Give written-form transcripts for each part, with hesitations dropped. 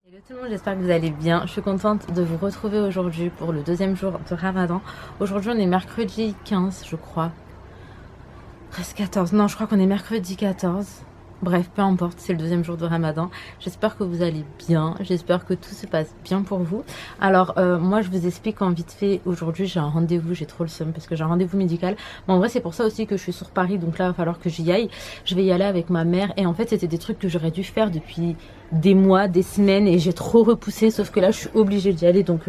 Hello tout le monde, j'espère que vous allez bien. Je suis contente de vous retrouver aujourd'hui pour le deuxième jour de Ramadan. Aujourd'hui on est mercredi 15 je crois. Presque 14, non je crois qu'on est mercredi 14. Bref, peu importe, c'est le deuxième jour de Ramadan. J'espère que vous allez bien, j'espère que tout se passe bien pour vous. Alors moi je vous explique en vite fait, aujourd'hui j'ai un rendez-vous, j'ai trop le seum parce que j'ai un rendez-vous médical. Mais en vrai c'est pour ça aussi que je suis sur Paris, donc là il va falloir que j'y aille. Je vais y aller avec ma mère et en fait c'était des trucs que j'aurais dû faire depuis des mois, des semaines et j'ai trop repoussé, sauf que là je suis obligée d'y aller donc...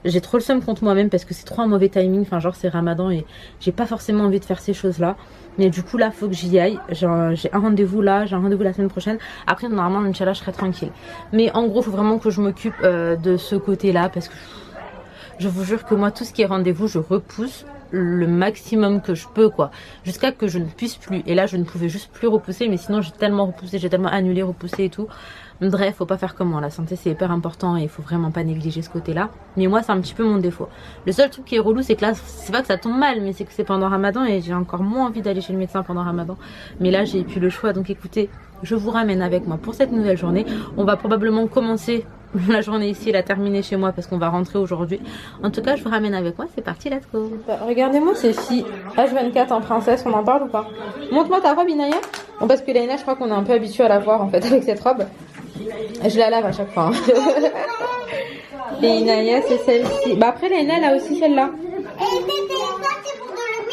J'ai trop le seum contre moi-même parce que c'est trop un mauvais timing, enfin genre c'est Ramadan et j'ai pas forcément envie de faire ces choses là. Mais du coup là faut que j'y aille, j'ai un rendez-vous là, j'ai un rendez-vous la semaine prochaine. Après normalement Inch'Allah je serai tranquille. Mais en gros faut vraiment que je m'occupe de ce côté là parce que je vous jure que moi tout ce qui est rendez-vous je repousse le maximum que je peux quoi, jusqu'à que je ne puisse plus. Et là je ne pouvais juste plus repousser, mais sinon j'ai tellement repoussé, j'ai tellement annulé, repoussé et tout. Bref, faut pas faire comme moi, la santé c'est hyper important et il faut vraiment pas négliger ce côté là. Mais moi c'est un petit peu mon défaut. Le seul truc qui est relou c'est que là c'est pas que ça tombe mal, mais c'est que c'est pendant Ramadan et j'ai encore moins envie d'aller chez le médecin pendant Ramadan. Mais là j'ai plus le choix, donc écoutez, je vous ramène avec moi pour cette nouvelle journée. On va probablement commencer la journée ici et la terminer chez moi parce qu'on va rentrer aujourd'hui. En tout cas je vous ramène avec moi, c'est parti, let's go. Regardez-moi ces filles H24 en princesse, on en parle ou pas? Montre-moi ta robe Inaya. Bon parce que Laina je crois qu'on est un peu habitué à la voir en fait avec cette robe. Je la lave à chaque fois. Et Inaya c'est celle-ci. Bah après Laina elle a aussi celle-là. Et c'était ça c'est pour le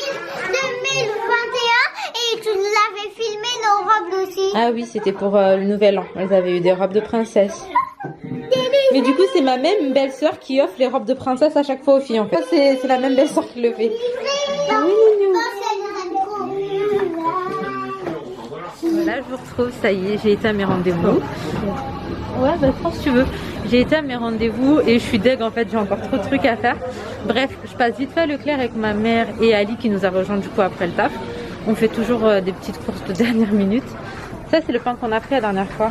2021 et tu nous avais filmé nos robes aussi. Ah oui c'était pour le nouvel an. Elles avaient eu des robes de princesse. Mais du coup c'est ma même belle-sœur qui offre les robes de princesse à chaque fois aux filles en fait. C'est la même belle-sœur qui le fait. Oui. Voilà, je vous retrouve, ça y est, j'ai été à mes rendez-vous. Ouais, bah prends si tu veux. J'ai été à mes rendez-vous et je suis deg en fait, j'ai encore trop de trucs à faire. Bref, je passe vite fait à Leclerc avec ma mère et Ali qui nous a rejoint du coup après le taf. On fait toujours des petites courses de dernière minute. Ça c'est le pain qu'on a pris la dernière fois.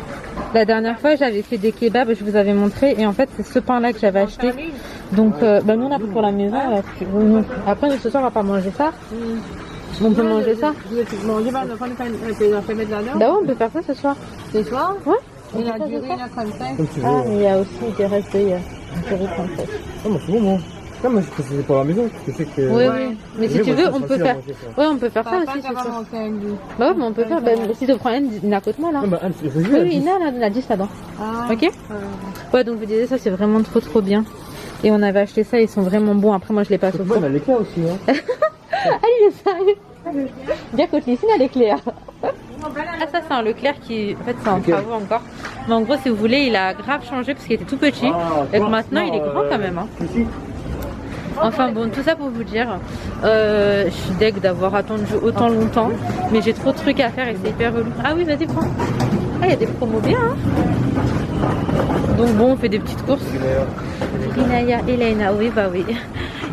La dernière fois j'avais fait des kebabs, je vous avais montré et en fait c'est ce pain là que j'avais acheté. Donc bah, nous on a pris pour la maison. Là, après ce soir on va pas manger ça. On peut manger ça. Bah ouais, on peut faire ça ce soir. Ce soir? Ouais. Il y a du riz, il y a comme ça. Ah mais il y a aussi des restes de hier. Du riz princesse. Ah, moi c'est bon, moi. Non, moi je précisais pour la maison, parce que je sais que... Oui, oui. Mais si tu veux, on peut faire... Ouais, on peut faire ça aussi, c'est ça. Bah ouais, mais on peut faire... Bah, si tu prends une à côté de moi, là. Ah, bah, c'est Oui, oui, Ina, là, on a 10 là-dedans. Ok. Ouais, donc je vous disais, ça, c'est vraiment trop bien. Et on avait acheté ça, ils sont vraiment bons. Après, moi, je l'ai pas sauté. On a l'éclair aussi, hein. Ah, il est sérieux. Bien Côte-Lissine à l'éclair. Ah ça c'est un Leclerc qui en fait c'est en travaux encore. Mais en gros si vous voulez il a grave changé parce qu'il était tout petit. Et maintenant il est grand quand même hein. Enfin bon tout ça pour vous dire je suis deg d'avoir attendu autant longtemps. Mais j'ai trop de trucs à faire et c'est hyper relou. Ah oui vas-y prends. Ah il y a des promos bien hein. Donc bon on fait des petites courses. Inaya et Laina, oui bah oui.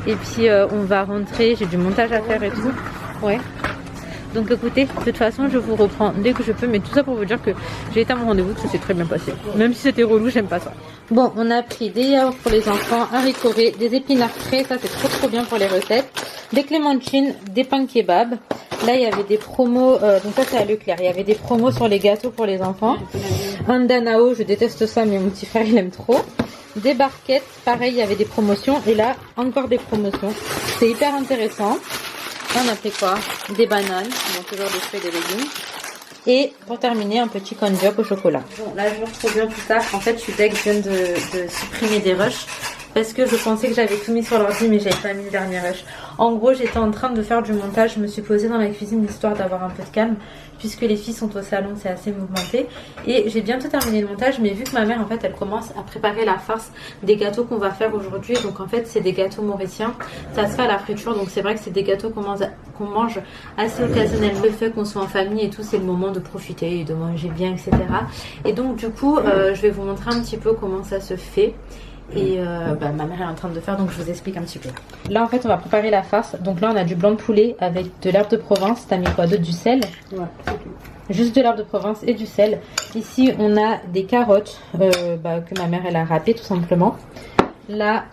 Et puis on va rentrer, j'ai du montage à faire et tout. Ouais. Donc écoutez, de toute façon je vous reprends dès que je peux, mais tout ça pour vous dire que j'ai été à mon rendez-vous, que ça s'est très bien passé. Même si c'était relou, j'aime pas ça. Bon, on a pris des yaourts pour les enfants, haricots ré, des épinards frais, ça c'est trop bien pour les recettes. Des clémentines, des pains kebab. Là il y avait des promos, donc ça c'est à Leclerc, il y avait des promos sur les gâteaux pour les enfants. Un danao, je déteste ça mais mon petit frère il aime trop. Des barquettes, pareil il y avait des promotions et là encore des promotions. C'est hyper intéressant. On a pris quoi? Des bananes, bon toujours des fruits et des légumes. Et pour terminer, un petit corn au chocolat. Bon, là je vous retrouve bien plus tard. En fait, je suis deg, je viens de supprimer des rushs. Parce que je pensais que j'avais tout mis sur l'ordi, mais j'avais pas mis le dernier rush. En gros, j'étais en train de faire du montage. Je me suis posée dans la cuisine histoire d'avoir un peu de calme. Puisque les filles sont au salon, c'est assez mouvementé. Et j'ai bientôt terminé le montage. Mais vu que ma mère, en fait, elle commence à préparer la farce des gâteaux qu'on va faire aujourd'hui. Donc en fait, c'est des gâteaux mauriciens. Ça se fait à la friture. Donc c'est vrai que c'est des gâteaux qu'on mange assez occasionnellement. Le fait qu'on soit en famille et tout, c'est le moment de profiter et de manger bien, etc. Et donc du coup, je vais vous montrer un petit peu comment ça se fait. Et bah, ma mère est en train de faire, donc je vous explique un petit peu. Là en fait on va préparer la farce. Donc là on a du blanc de poulet avec de l'herbe de Provence. T'as mis quoi d'autre? Du sel? Ouais. Juste de l'herbe de Provence et du sel. Ici on a des carottes que ma mère elle a râpées tout simplement. Là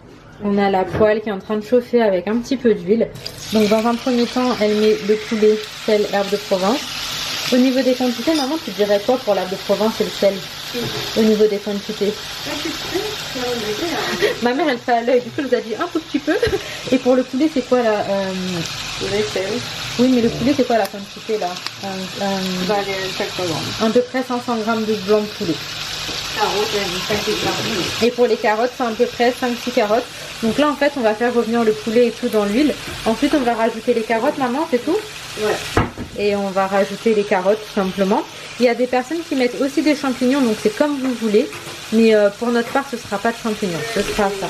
on a la poêle qui est en train de chauffer avec un petit peu d'huile. Donc dans un premier temps elle met le poulet, sel, herbe de Provence. Au niveau des quantités, maman tu dirais quoi pour l'herbe de Provence et le sel? au niveau des quantités. Ma mère elle fait à l'œil, du coup elle nous a dit un tout petit peu. Et pour le poulet c'est quoi là Oui mais le poulet c'est quoi la quantité là à peu près 500 grammes de blanc de poulet. Et pour les carottes c'est à peu près 5-6 carottes. Donc là en fait on va faire revenir le poulet et tout dans l'huile. Ensuite on va rajouter les carottes, maman, c'est tout? Ouais. Et on va rajouter les carottes tout simplement. Il y a des personnes qui mettent aussi des champignons, donc c'est comme vous voulez. Mais pour notre part ce sera pas de champignons, ce sera ça.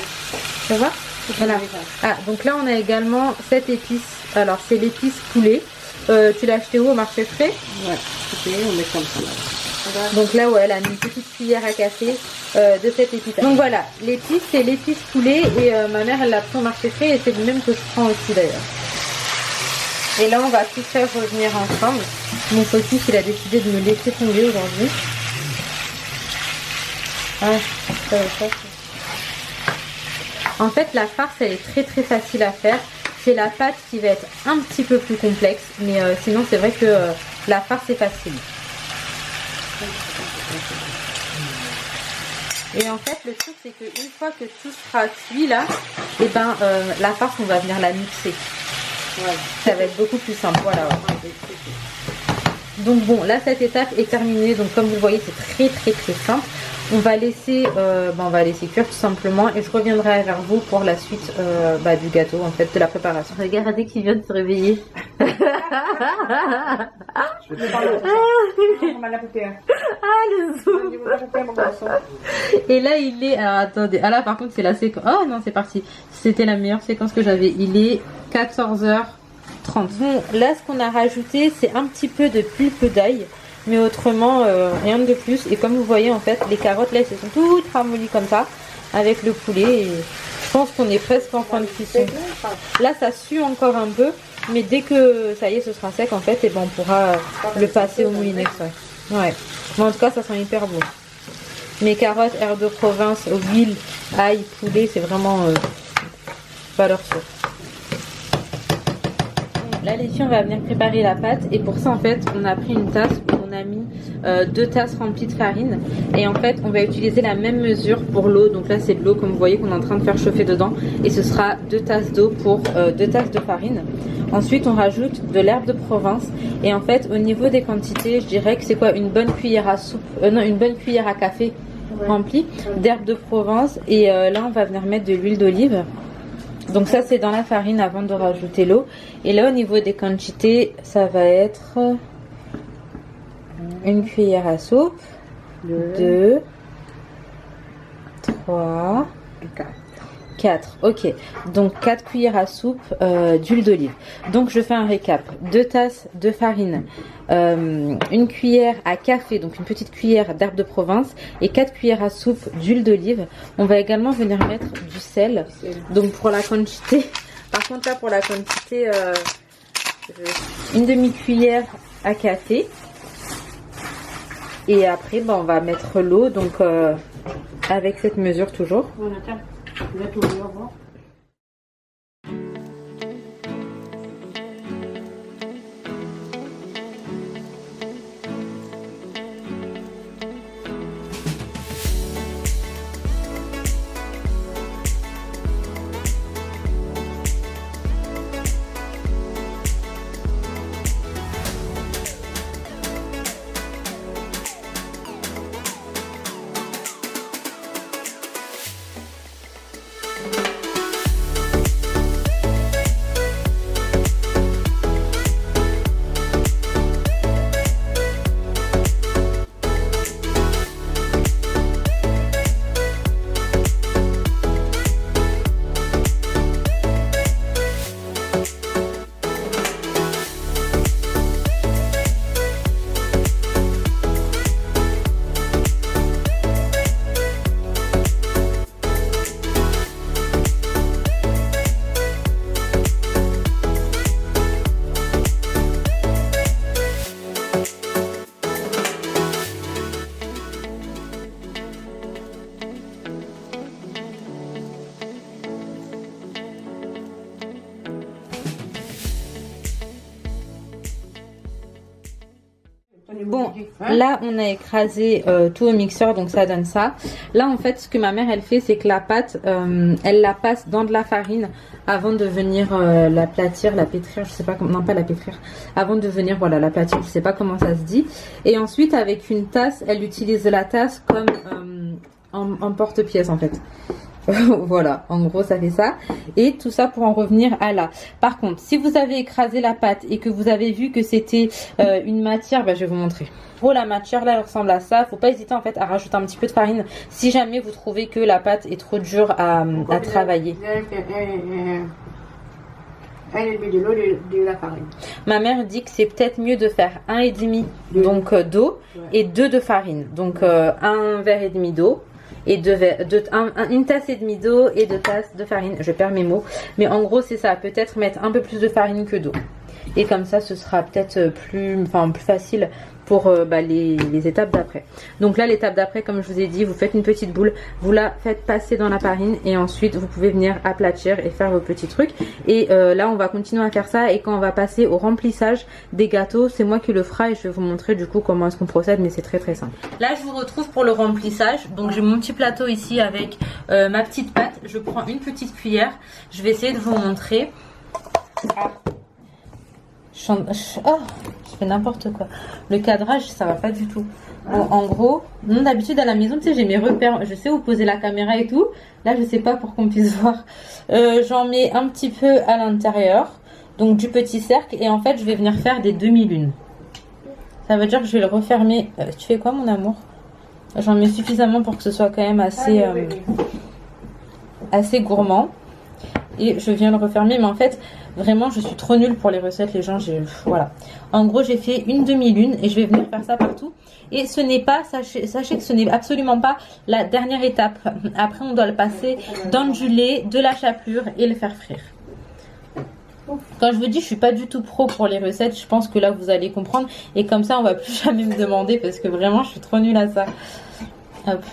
Ça va? Voilà. Ah, donc là on a également cette épice. Alors c'est l'épice poulet. Tu l'as acheté où, au marché frais? Ouais, on met comme ça. Donc là, ouais, elle a mis une petite cuillère à café de cette épice. Donc voilà, l'épice, c'est l'épice poulet et ma mère, elle l'a pris au marché frais et c'est le même que je prends aussi d'ailleurs. Et là, on va tout faire revenir ensemble. Mon focus, il a décidé de me laisser tomber aujourd'hui. Ah, ça va pas. En fait, la farce, elle est très très facile à faire. C'est la pâte qui va être un petit peu plus complexe, mais sinon, c'est vrai que la farce est facile. Et en fait le truc c'est qu'une fois que tout sera cuit là, et ben la farce on va venir la mixer. Ouais. Ça va être beaucoup plus simple. Voilà. Ouais. Donc bon, là cette étape est terminée. Donc comme vous le voyez c'est très très simple. On va laisser cuire tout simplement et je reviendrai vers vous pour la suite du gâteau, en fait, de la préparation. Regardez qui vient de se réveiller. Le zoom. Et là il est... Alors attendez, ah là par contre c'est la séquence... Oh non c'est parti. C'était la meilleure séquence que j'avais. Il est 14h30. Bon, là ce qu'on a rajouté c'est un petit peu de pulpe d'ail. Mais autrement, rien de plus. Et comme vous voyez, en fait, les carottes, là, elles se sont toutes ramollies comme ça, avec le poulet. Et je pense qu'on est presque en fin de cuisson. Là, ça sue encore un peu. Mais dès que, ça y est, ce sera sec, en fait, et ben, on pourra le passer au moulinex. Ouais. Mais en tout cas, ça sent hyper bon. Mes carottes, herbes de province, huile, ail, poulet, c'est vraiment valeur sûre. Là les filles on va venir préparer la pâte et pour ça en fait on a pris une tasse où on a mis 2 tasses remplies de farine et en fait on va utiliser la même mesure pour l'eau. Donc là c'est de l'eau comme vous voyez qu'on est en train de faire chauffer dedans et ce sera 2 tasses d'eau pour 2 tasses de farine. Ensuite on rajoute de l'herbe de Provence et en fait au niveau des quantités je dirais que c'est quoi, une bonne cuillère à soupe, une bonne cuillère à café remplie d'herbe de Provence et là on va venir mettre de l'huile d'olive. Donc ça c'est dans la farine avant de rajouter l'eau. Et là au niveau des quantités ça va être une cuillère à soupe, 2, 3, 4. Ok, donc 4 cuillères à soupe d'huile d'olive. Donc je fais un récap. 2 tasses de farine, une cuillère à café, donc une petite cuillère d'herbe de Provence et 4 cuillères à soupe d'huile d'olive. On va également venir mettre du sel. Donc pour la quantité, par contre là pour la quantité, une demi-cuillère à café. Et après on va mettre l'eau, donc avec cette mesure toujours. Bon, là on a écrasé tout au mixeur, donc ça donne ça. Là en fait ce que ma mère elle fait, c'est que la pâte, elle la passe dans de la farine avant de venir l'aplatir, la pétrir, je sais pas comment, non pas la pétrir, avant de venir voilà l'aplatir, je sais pas comment ça se dit. Et ensuite avec une tasse, elle utilise la tasse comme en porte-pièce en fait. Voilà, en gros ça fait ça. Et tout ça pour en revenir à là. Par contre, si vous avez écrasé la pâte et que vous avez vu que c'était une matière, bah, je vais vous montrer. Oh, la matière là elle ressemble à ça. Faut pas hésiter en fait à rajouter un petit peu de farine si jamais vous trouvez que la pâte est trop dure à travailler. 1,5 de l'eau de la farine. Ma mère dit que c'est peut-être mieux de faire 1,5 donc d'eau et 2 de farine. Donc 1 verre et demi d'eau. Et une tasse et demie d'eau et 2 tasses de farine. Je perds mes mots. Mais en gros, c'est ça. Peut-être mettre un peu plus de farine que d'eau. Et comme ça, ce sera peut-être plus facile pour les étapes d'après. Donc là, l'étape d'après, comme je vous ai dit, vous faites une petite boule. Vous la faites passer dans la farine. Et ensuite, vous pouvez venir aplatir et faire vos petits trucs. Et là, on va continuer à faire ça. Et quand on va passer au remplissage des gâteaux, c'est moi qui le fera. Et je vais vous montrer du coup comment est-ce qu'on procède. Mais c'est très très simple. Là, je vous retrouve pour le remplissage. Donc j'ai mon petit plateau ici avec ma petite pâte. Je prends une petite cuillère. Je vais essayer de vous montrer. Oh, je fais n'importe quoi. Le cadrage, ça va pas du tout. Bon, en gros, d'habitude à la maison, tu sais, j'ai mes repères. Je sais où poser la caméra et tout. Là, je sais pas pour qu'on puisse voir. J'en mets un petit peu à l'intérieur. Donc du petit cercle. Et en fait, je vais venir faire des demi-lunes. Ça veut dire que je vais le refermer. Tu fais quoi, mon amour? J'en mets suffisamment pour que ce soit quand même assez gourmand. Et je viens le refermer. Mais en fait, vraiment, je suis trop nulle pour les recettes. Les gens, voilà. En gros, j'ai fait une demi-lune et je vais venir faire ça partout. Et ce n'est pas, sachez que ce n'est absolument pas la dernière étape. Après, on doit le passer dans du lait, de la chapelure et le faire frire. Quand je vous dis, je suis pas du tout pro pour les recettes. Je pense que là, vous allez comprendre. Et comme ça, on va plus jamais me demander parce que vraiment, je suis trop nulle à ça. Hop.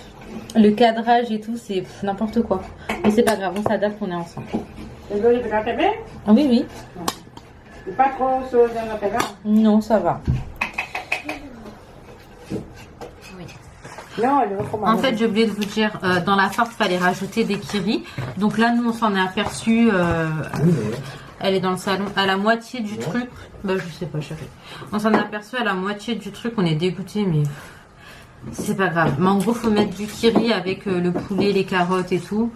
Le cadrage et tout, c'est n'importe quoi. Mais c'est pas grave, on s'adapte, on est ensemble. Ah oui, oui. C'est pas trop chaud dans la terre. Non, ça va. Non, en fait, j'ai oublié de vous dire, dans la farce, il fallait rajouter des kiris. Donc là, nous, on s'en est aperçu. Elle est dans le salon à la moitié du truc. Bah, je sais pas, chérie. On s'en est aperçu à la moitié du truc. On est dégoûté, mais c'est pas grave. Mais en gros, faut mettre du kiri avec le poulet, les carottes et tout.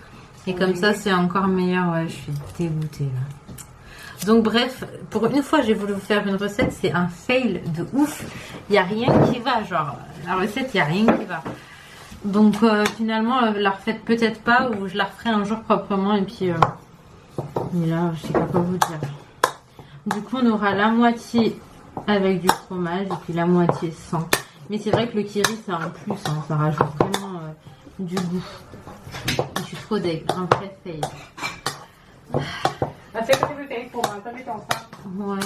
Et comme ça, c'est encore meilleur. Ouais, je suis dégoûtée là. Donc bref, pour une fois, j'ai voulu vous faire une recette. C'est un fail de ouf. Il n'y a rien qui va. Genre, la recette, il n'y a rien qui va. Donc finalement, la refaites peut-être pas. Ou je la referai un jour proprement. Et puis, mais là, je sais pas quoi vous dire. Du coup, on aura la moitié avec du fromage. Et puis la moitié sans. Mais c'est vrai que le kiri, c'est un plus. Hein, ça rajoute vraiment du goût. Je suis trop deg, un vrai fail. Ouais.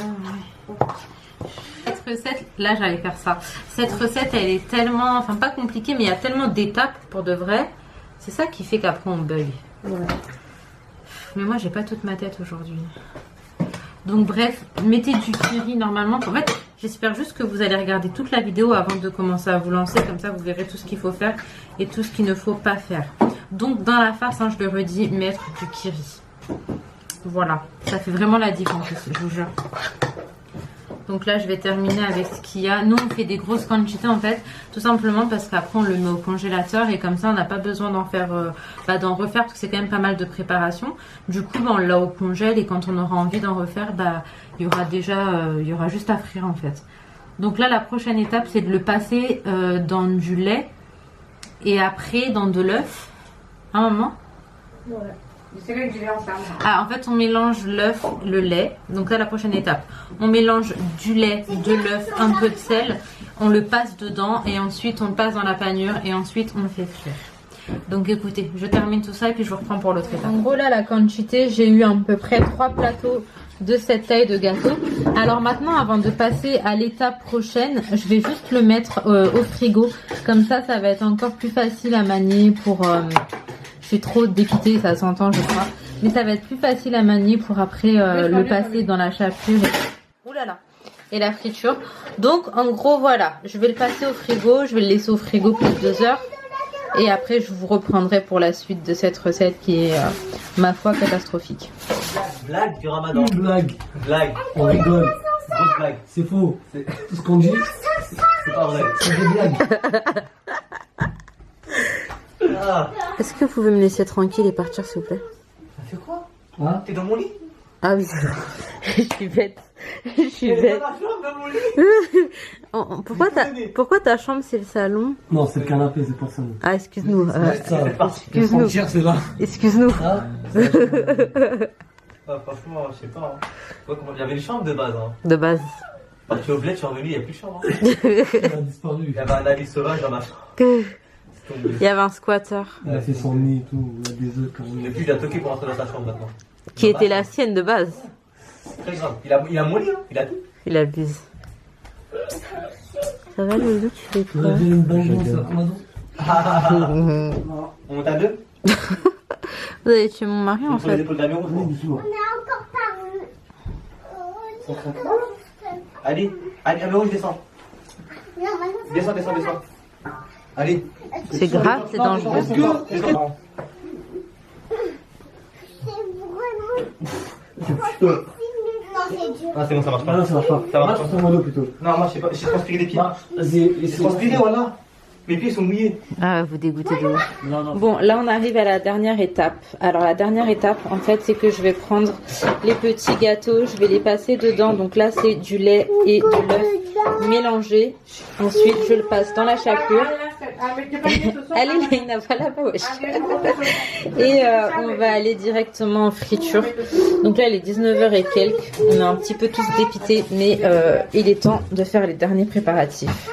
Cette recette, là j'allais faire ça. Cette recette, elle est tellement, enfin pas compliquée, mais il y a tellement d'étapes pour de vrai. C'est ça qui fait qu'après on bug. Ouais. Mais moi j'ai pas toute ma tête aujourd'hui. Donc bref, mettez du curry normalement. En fait, j'espère juste que vous allez regarder toute la vidéo avant de commencer à vous lancer. Comme ça, vous verrez tout ce qu'il faut faire et tout ce qu'il ne faut pas faire. Donc dans la farce, hein, je le redis, mettre du kiri. Voilà, ça fait vraiment la différence, je vous jure. Donc là, je vais terminer avec ce qu'il y a. Nous, on fait des grosses quantités en fait, tout simplement parce qu'après, on le met au congélateur et comme ça, on n'a pas besoin d'en faire, d'en refaire parce que c'est quand même pas mal de préparation. Du coup, on l'a au congèle et quand on aura envie d'en refaire, il y aura déjà, il y aura juste à frire en fait. Donc là, la prochaine étape, c'est de le passer dans du lait et après dans de l'œuf. Un moment. Ouais. C'est vrai que je vais ensemble. Ah, en fait, on mélange l'œuf, le lait. Donc là, la prochaine étape. On mélange du lait, de l'œuf, un peu de sel. On le passe dedans et ensuite, on le passe dans la panure et ensuite, on le fait frire. Donc écoutez, je termine tout ça et puis je vous reprends pour l'autre étape. En gros, là, la quantité, j'ai eu à peu près 3 plateaux de cette taille de gâteau. Alors maintenant, avant de passer à l'étape prochaine, je vais juste le mettre au frigo. Comme ça, ça va être encore plus facile à manier pour... je suis trop dépitée, ça s'entend je crois. Mais ça va être plus facile à manier pour après le passer dans la chapelure. Ouh là là. et la friture. Donc en gros voilà, je vais le passer au frigo, je vais le laisser au frigo plus de 2 heures. Et après je vous reprendrai pour la suite de cette recette qui est ma foi catastrophique. Blague du ramadan. Blague. Blague. On rigole. Grosse blague. C'est faux. C'est Tout ce qu'on dit, c'est pas vrai. c'est des blagues. Ah. Est-ce que vous pouvez me laisser tranquille et partir s'il vous plaît? Ça fait quoi? Hein? T'es dans mon lit? Ah oui, je suis bête. Je suis T'es bête. dans ma chambre, dans mon lit? Pourquoi ta chambre c'est le salon? Non, c'est le canapé, c'est pour ça. Ah excuse-nous. Ça, Excuse-nous. frontière, c'est là. Excuse-nous. Ah, Ah, franchement, je sais pas. Hein. Ouais, il y avait une chambre de base. Hein. De base. Parti au bled, je suis revenu, il n'y a plus de chambre. Hein. il a disparu. Il y avait un avis sauvage dans ma chambre. Il C'est tombé. y avait un squatter Il a fait son nid et tout. Il a des œufs quand même. Depuis, il a toqué pour rentrer dans sa chambre maintenant. qui était la sienne de base. Très grave. Il a mon lit, hein. Il a tout. Il abuse. Ça va Loulou, tu fais On a quoi? déjà une vengeance à Amazon. On monte à deux. Vous avez tué mon mari en Sur les fait. épaules d'Amiro. Oui, doucement. On a encore pas Allez, allez, Amiro, je descends. Non, maintenant, Descends, descends, descends. Allez. C'est grave, c'est dangereux. Descends. c'est vraiment. Non, c'est dur. Ah, c'est bon, ça marche Ah non, pas. ça marche pas. Ça marche Marche sur mon dos plutôt. Non, moi, je sais pas. J'ai transpiré des pieds. Marche. Vas-y, J'ai essaye. transpiré, voilà. Mes pieds sont mouillés. Ah, vous dégoûtez de ouf. Non, non. Bon, là on arrive à la dernière étape. Alors la dernière étape, en fait, c'est que je vais prendre les petits gâteaux, je vais les passer dedans. Donc là, c'est du lait et de l'œuf mélangé. Ensuite, je le passe dans la chapelure. Allez, Laïna, pas là-bas, wesh. Et on va aller directement en friture. Donc là, il est 19h et quelques. On est un petit peu tous dépités, mais il est temps de faire les derniers préparatifs.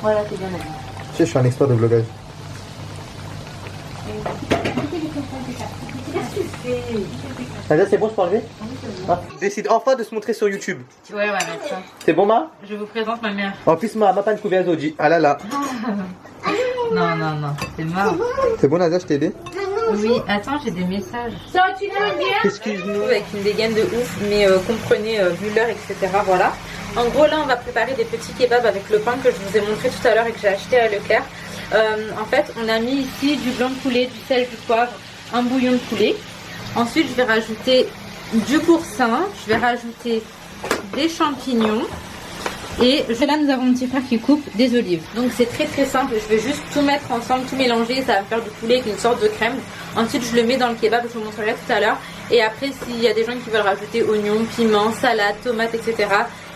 Voilà, c'est bien. Tu sais, je suis un expert de vlogage. Nadia, c'est bon, je peux enlever? Décide enfin de se montrer sur YouTube. Ouais, on va mettre ça. C'est bon, ma? Je vous présente ma mère. En plus, ma panne couverte aujourd'hui. Ah là là. Non, non, non, c'est marrant. C'est bon, Nadia, je t'ai aidé? Oui, attends, j'ai des messages. Excuse-nous. Avec une dégaine de ouf, mais comprenez, vu l'heure, etc. Voilà. En gros, là, on va préparer des petits kebabs avec le pain que je vous ai montré tout à l'heure et que j'ai acheté à Leclerc. En fait, on a mis ici du blanc de poulet, du sel, du poivre, un bouillon de poulet. Ensuite, je vais rajouter du boursin, je vais rajouter des champignons. Et là, nous avons mon petit frère qui coupe des olives. Donc c'est très très simple, je vais juste tout mettre ensemble, tout mélanger, ça va faire du poulet avec une sorte de crème. Ensuite, je le mets dans le kebab, je vous montrerai tout à l'heure. Et après, s'il y a des gens qui veulent rajouter oignons, piments, salade, tomates, etc.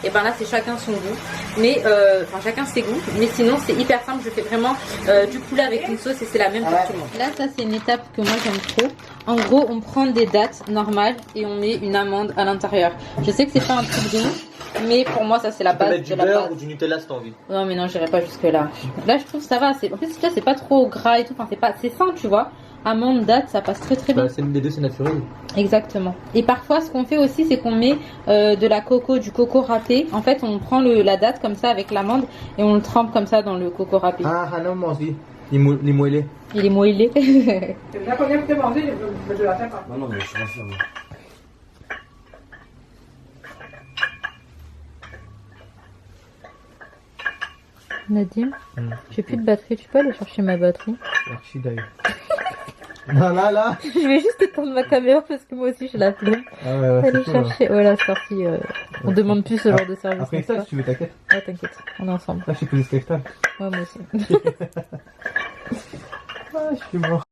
Et ben là, c'est chacun son goût. Mais, enfin, chacun ses goûts. Mais sinon, c'est hyper simple, je fais vraiment du poulet avec une sauce et c'est la même pour tout le monde. Là, ça c'est une étape que moi j'aime trop. En gros, on prend des dattes normales et on met une amande à l'intérieur. Je sais que c'est pas un truc de ouf. Mais pour moi, ça c'est la Tu peux base mettre du de la beurre base. ou du Nutella si t'as envie. Non mais non, j'irai pas jusque là. Là, je trouve que ça va. En plus, là, c'est pas trop gras et tout. Enfin, c'est sain, tu vois. Amande, date, ça passe très très bien. Bah, les deux, c'est naturel. Exactement. Et parfois, ce qu'on fait aussi, c'est qu'on met de la coco, du coco râpé. En fait, on prend la date comme ça avec l'amande et on le trempe comme ça dans le coco râpé. Ah, non, moi aussi. Les moellés. Il est moellé. La première que tu as mangé, je la fais pas. Non, non, mais je suis rassuré. Nadim, j'ai plus de batterie. Tu peux aller chercher ma batterie? Merci d'ailleurs. Là. Je vais juste éteindre ma caméra parce que moi aussi j'ai la flemme. Ah ouais, Aller chercher. Voilà, c'est parti. On demande plus ce genre de service. Après n'est-ce ça, pas si tu veux, t'inquiète. Ouais, t'inquiète. On est ensemble. Ah, je suis plus spectacle. Ouais, moi aussi. Ah, je suis mort.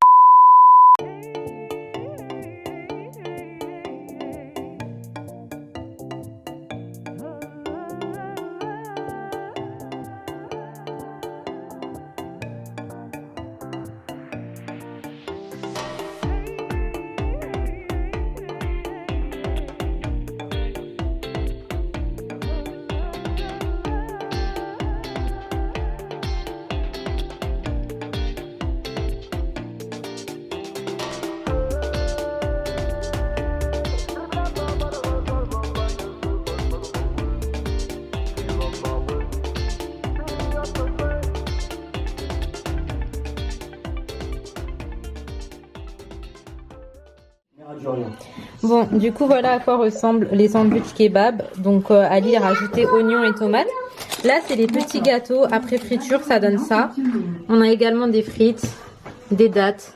Bon, du coup, voilà à quoi ressemblent les sandwichs kebab. Donc, Ali a rajouté oignons et tomates. Là, c'est les petits gâteaux. Après friture, ça donne ça. On a également des frites, des dattes.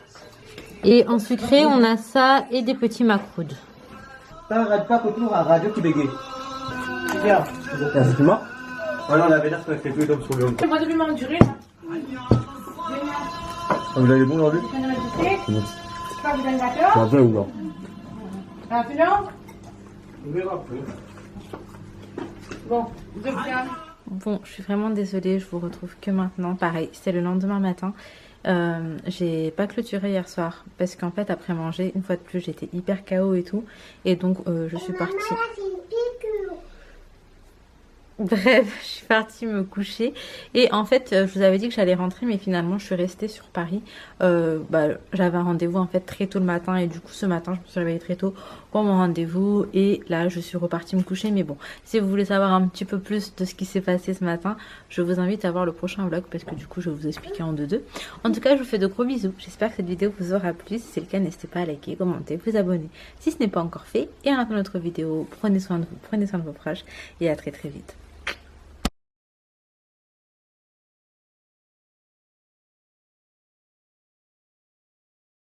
Et en sucré, on a ça et des petits macroudes. T'as pas autour à radio qui bégaye. C'est mort? Ouais, non, on avait l'air qu'on a fait plus d'hommes sur le Moi, depuis mon durée, là. Vous avez bon aujourd'hui? Pas besoin de gâteau. Un peu ou non? Maintenant. Bon, deux viandes. Bon, je suis vraiment désolée, je vous retrouve que maintenant. Pareil, c'était le lendemain matin. J'ai pas clôturé hier soir parce qu'en fait, après manger, une fois de plus, j'étais hyper KO et tout. Et donc, je suis partie. Bref, je suis partie me coucher et en fait je vous avais dit que j'allais rentrer mais finalement je suis restée sur Paris. J'avais un rendez-vous en fait très tôt le matin et du coup ce matin je me suis réveillée très tôt pour mon rendez-vous et là je suis repartie me coucher. Mais bon, si vous voulez savoir un petit peu plus de ce qui s'est passé ce matin, je vous invite à voir le prochain vlog parce que du coup je vais vous expliquer en deux. En tout cas, je vous fais de gros bisous, j'espère que cette vidéo vous aura plu. Si c'est le cas, n'hésitez pas à liker, commenter, vous abonner si ce n'est pas encore fait et en attendant notre vidéo, prenez soin de vous, prenez soin de vos proches et à très très vite.